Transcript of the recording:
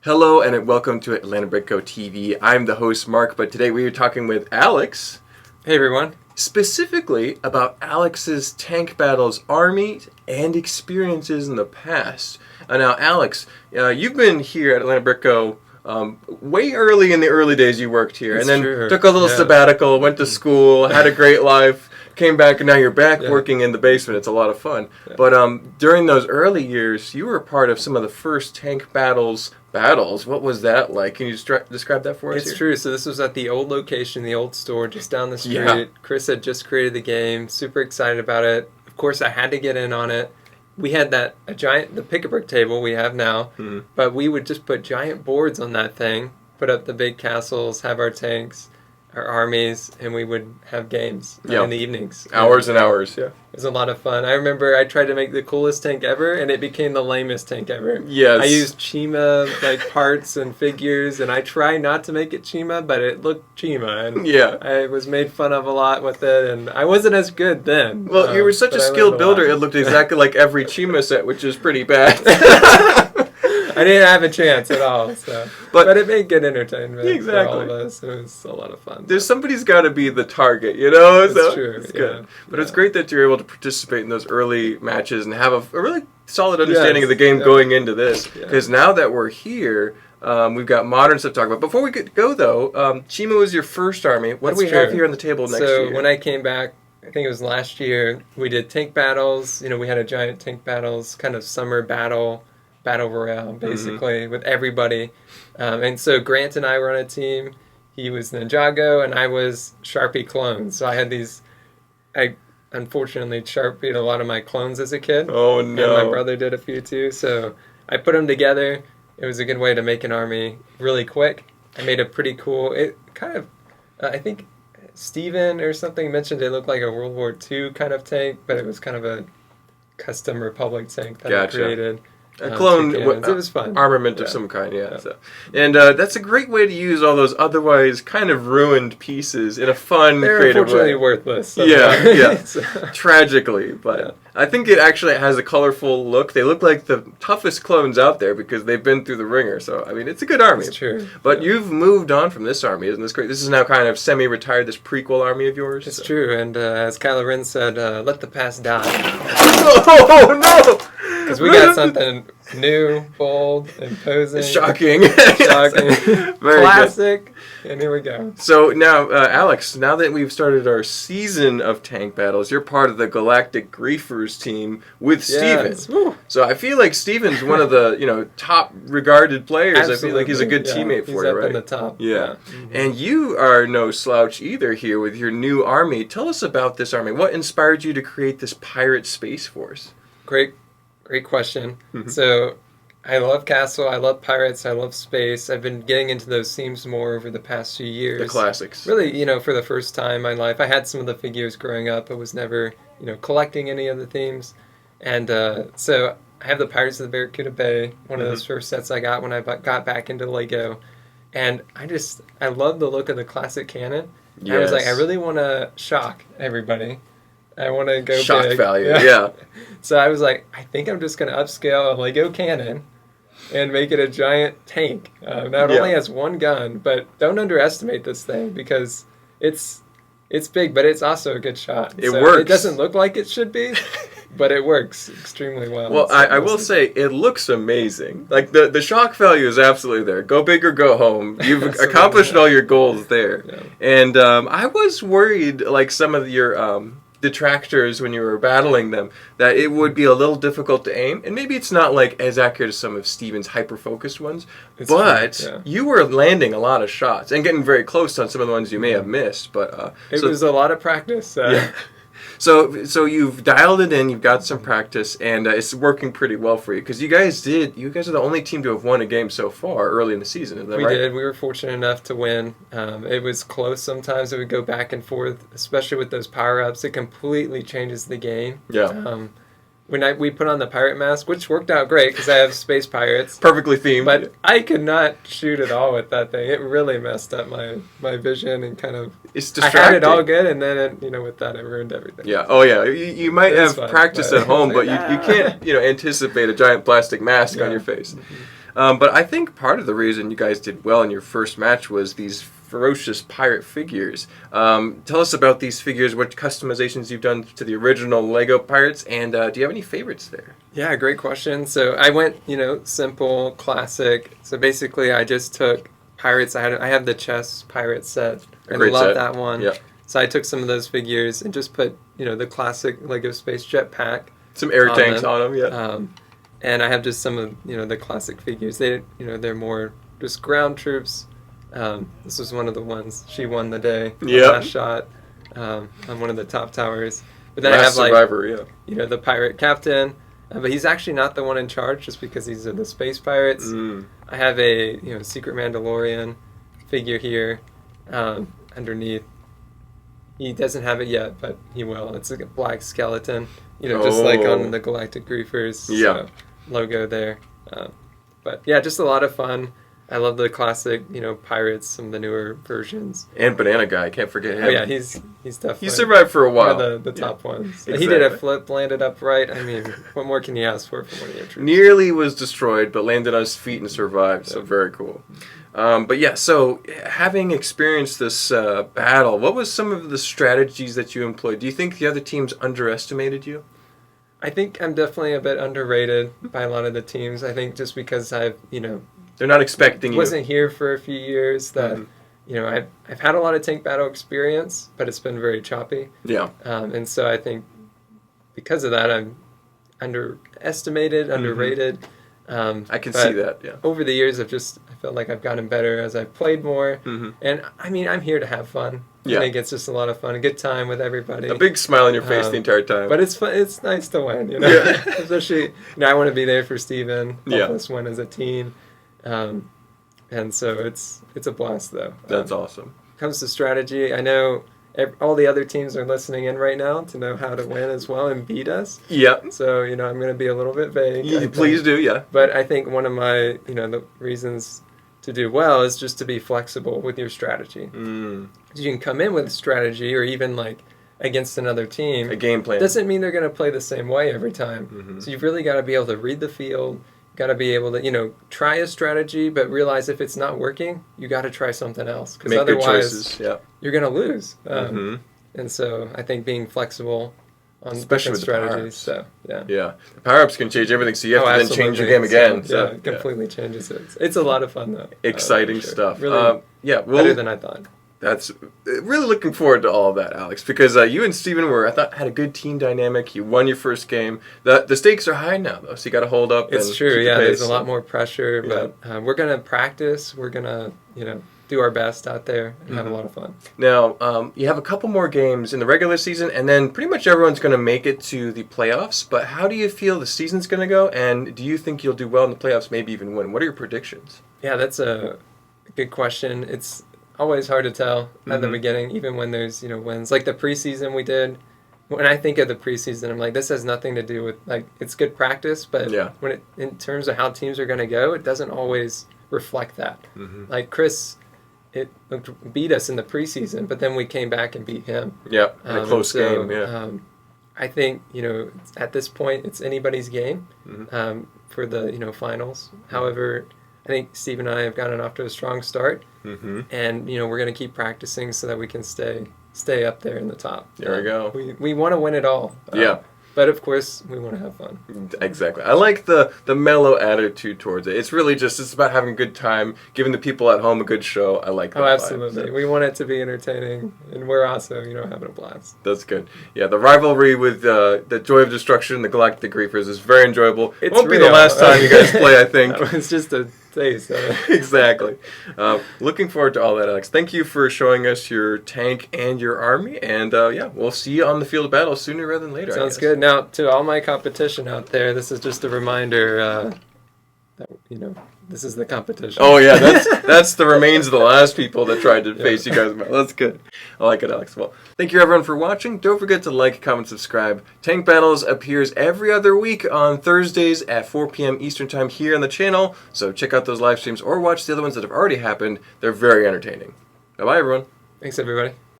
Hello and welcome to Atlanta Britco TV. I'm the host Mark, but today we are talking with Alex. Hey everyone. Specifically about Alex's tank battles, army, and experiences in the past. Now Alex, you've been here at Atlanta Britco way early in the early days you worked here. That's and then true. Took a little sabbatical, went to school, had a great life. Came back and now you're back working in the basement. It's a lot of fun. Yeah. But during those early years, you were a part of some of the first tank battles. What was that like? Can you describe that for us? It's true. So this was at the old location, the old store just down the street. Yeah. Chris had just created the game. Super excited about it. Of course, I had to get in on it. We had the pick-a-brick table we have now, but we would just put giant boards on that thing, put up the big castles, have our tanks, our armies, and we would have games in the evenings. Hours and hours, yeah. It was a lot of fun. I remember I tried to make the coolest tank ever, and it became the lamest tank ever. Yes. I used Chima parts and figures, and I tried not to make it Chima, but it looked Chima, and I was made fun of a lot with it, and I wasn't as good then. Well, you were such a skilled builder, it looked exactly like every Chima set, which is pretty bad. I didn't have a chance at all, but it made good entertainment for all of us. It was a lot of fun. Somebody's got to be the target, you know? That's true. It's good. But it's great that you're able to participate in those early matches and have a really solid understanding of the game going into this. Because now that we're here, we've got modern stuff to talk about. Before we go, though, Chima was your first army. What do we have here on the table next year? So when I came back, I think it was last year, we did tank battles. We had a giant tank battles, kind of summer battle royale, basically, with everybody. And so Grant and I were on a team. He was Ninjago, and I was Sharpie clone. So I had I unfortunately Sharpied a lot of my clones as a kid. Oh, no. And my brother did a few, too. So I put them together. It was a good way to make an army really quick. I made a pretty cool, I think Steven or something mentioned it looked like a World War II kind of tank, but it was kind of a custom Republic tank that I created. A clone it was fun. Armament of some kind, So. And that's a great way to use all those otherwise kind of ruined pieces in a fun, creative way. They're unfortunately worthless. So. Tragically, but I think it actually has a colorful look. They look like the toughest clones out there because they've been through the ringer. So, I mean, it's a good army. It's true. But you've moved on from this army, isn't this great? This is now kind of semi-retired, this prequel army of yours. It's true, and as Kylo Ren said, let the past die. Oh, no! Because we got something new, bold, imposing. Shocking. Classic. Good. And here we go. So now, Alex, now that we've started our season of tank battles, you're part of the Galactic Griefers team with Steven. So I feel like Steven's one of the top regarded players. Absolutely. I feel like he's a good teammate for you, right? He's up in the top. Yeah. And you are no slouch either here with your new army. Tell us about this army. What inspired you to create this pirate space force? Great question. So I love Castle, I love Pirates, I love Space. I've been getting into those themes more over the past few years. The classics. Really, for the first time in my life. I had some of the figures growing up, but was never, collecting any of the themes. And so I have the Pirates of the Barracuda Bay, one of those first sets I got when I got back into Lego. And I love the look of the classic cannon. Yes. I was like, I really want to shock everybody. I want to go shock big. Value, yeah. So I was like, I think I'm just going to upscale a Lego cannon and make it a giant tank. Now it only has one gun, but don't underestimate this thing because it's big, but it's also a good shot. It works. It doesn't look like it should be, but it works extremely well. Well, I will say it looks amazing. Like the shock value is absolutely there. Go big or go home. You've accomplished all your goals there. Yeah. And I was worried, like some of your detractors when you were battling them, that it would be a little difficult to aim, and maybe it's not like as accurate as some of Steven's hyper-focused ones, but you were landing a lot of shots and getting very close on some of the ones you may have missed. But it was a lot of practice. So you've dialed it in, you've got some practice, and it's working pretty well for you because you guys are the only team to have won a game so far early in the season. Is that right? We did. We were fortunate enough to win. It was close sometimes. It would go back and forth, especially with those power-ups. It completely changes the game. Yeah. When we put on the pirate mask, which worked out great because I have space pirates. Perfectly themed. But I could not shoot at all with that thing. It really messed up my vision and kind of... It's distracting. I had it all good, and then, with that, it ruined everything. Yeah. Oh, yeah. You might have practice at home, but you can't, anticipate a giant plastic mask on your face. But I think part of the reason you guys did well in your first match was these ferocious pirate figures. Tell us about these figures, what customizations you've done to the original Lego Pirates, and do you have any favorites there? Yeah, great question. So I went, simple, classic. So basically, I just took pirates. I have the chess pirate set. I love that one. Yeah. So I took some of those figures and just put, the classic Lego Space Jet pack. Some air tanks on them, yeah. And I have just some of, the classic figures. They're more just ground troops. This was one of the ones. She won the day. Last shot on one of the top towers. But then I have Survivor, the pirate captain. But he's actually not the one in charge just because he's the space pirates. I have a secret Mandalorian figure here underneath. He doesn't have it yet, but he will. It's like a black skeleton, just like on the Galactic Griefers logo there. But yeah, just a lot of fun. I love the classic, pirates, some of the newer versions. And Banana Guy, can't forget him. Oh yeah, he's definitely... He survived for a while. One of the top ones. Exactly. He did a flip, landed upright. I mean, what more can you ask for from one of your troops? Nearly was destroyed, but landed on his feet and survived, so very cool. But yeah, so having experienced this battle, what was some of the strategies that you employed? Do you think the other teams underestimated you? I think I'm definitely a bit underrated by a lot of the teams. I think just because I've, they're not expecting you. Wasn't here for a few years. That I've had a lot of tank battle experience, but it's been very choppy. Yeah. And so I think because of that, I'm underestimated, underrated. I can see that. Yeah. Over the years, I felt like I've gotten better as I've played more. And I mean, I'm here to have fun. Yeah. I think it's just a lot of fun, a good time with everybody. A big smile on your face the entire time. But it's fun. It's nice to win, Yeah. Especially, I want to be there for Steven. Help us win as a team. And so it's a blast, though. That's awesome. When it comes to strategy, I know all the other teams are listening in right now to know how to win as well and beat us. Yep. So, I'm going to be a little bit vague. Please do, yeah. But I think one of my, the reasons to do well is just to be flexible with your strategy. You can come in with a strategy or even against another team. A game plan. Doesn't mean they're going to play the same way every time. So you've really got to be able to read the field. Got to be able to, try a strategy, but realize if it's not working, you got to try something else. Because otherwise, you're going to lose. And so I think being flexible on especially different strategies. So, yeah. The power-ups can change everything, so you have to then change your game again. So, it completely changes it. It's a lot of fun, though. Exciting stuff. Really better than I thought. That's really looking forward to all of that, Alex, because you and Steven had a good team dynamic. You won your first game. The stakes are high now, though, so you got to hold up. It's true, yeah. There's a lot more pressure, but we're gonna practice. We're gonna, do our best out there and have a lot of fun. Now, you have a couple more games in the regular season, and then pretty much everyone's going to make it to the playoffs. But how do you feel the season's going to go, and do you think you'll do well in the playoffs, maybe even win? What are your predictions? Yeah, that's a good question. It's always hard to tell at the beginning, even when there's, wins. Like the preseason we did, when I think of the preseason, I'm like, this has nothing to do with, it's good practice, but when in terms of how teams are going to go, it doesn't always reflect that. Like Chris, it beat us in the preseason, but then we came back and beat him. Yeah, in a close game, I think, at this point, it's anybody's game for the, finals. However, I think Steve and I have gotten off to a strong start, and we're going to keep practicing so that we can stay up there in the top. There we go. We want to win it all. But of course, we want to have fun. Exactly. I like the mellow attitude towards it. It's really it's about having a good time, giving the people at home a good show. I like that. Oh, absolutely. We want it to be entertaining, and we're also, having a blast. That's good. Yeah, the rivalry with the Joy of Destruction, the Galactic Griefers, is very enjoyable. It won't be the last time you guys play, I think. It's just a taste. Exactly. Looking forward to all that, Alex. Thank you for showing us your tank and your army, and we'll see you on the field of battle sooner rather than later. Sounds good. Now, to all my competition out there, this is just a reminder that, this is the competition. Oh, yeah, that's the remains of the last people that tried to face you guys. That's good. I like it, Alex. Well, thank you, everyone, for watching. Don't forget to like, comment, subscribe. Tank Battles appears every other week on Thursdays at 4 p.m. Eastern Time here on the channel, so check out those live streams or watch the other ones that have already happened. They're very entertaining. Bye-bye, everyone. Thanks, everybody.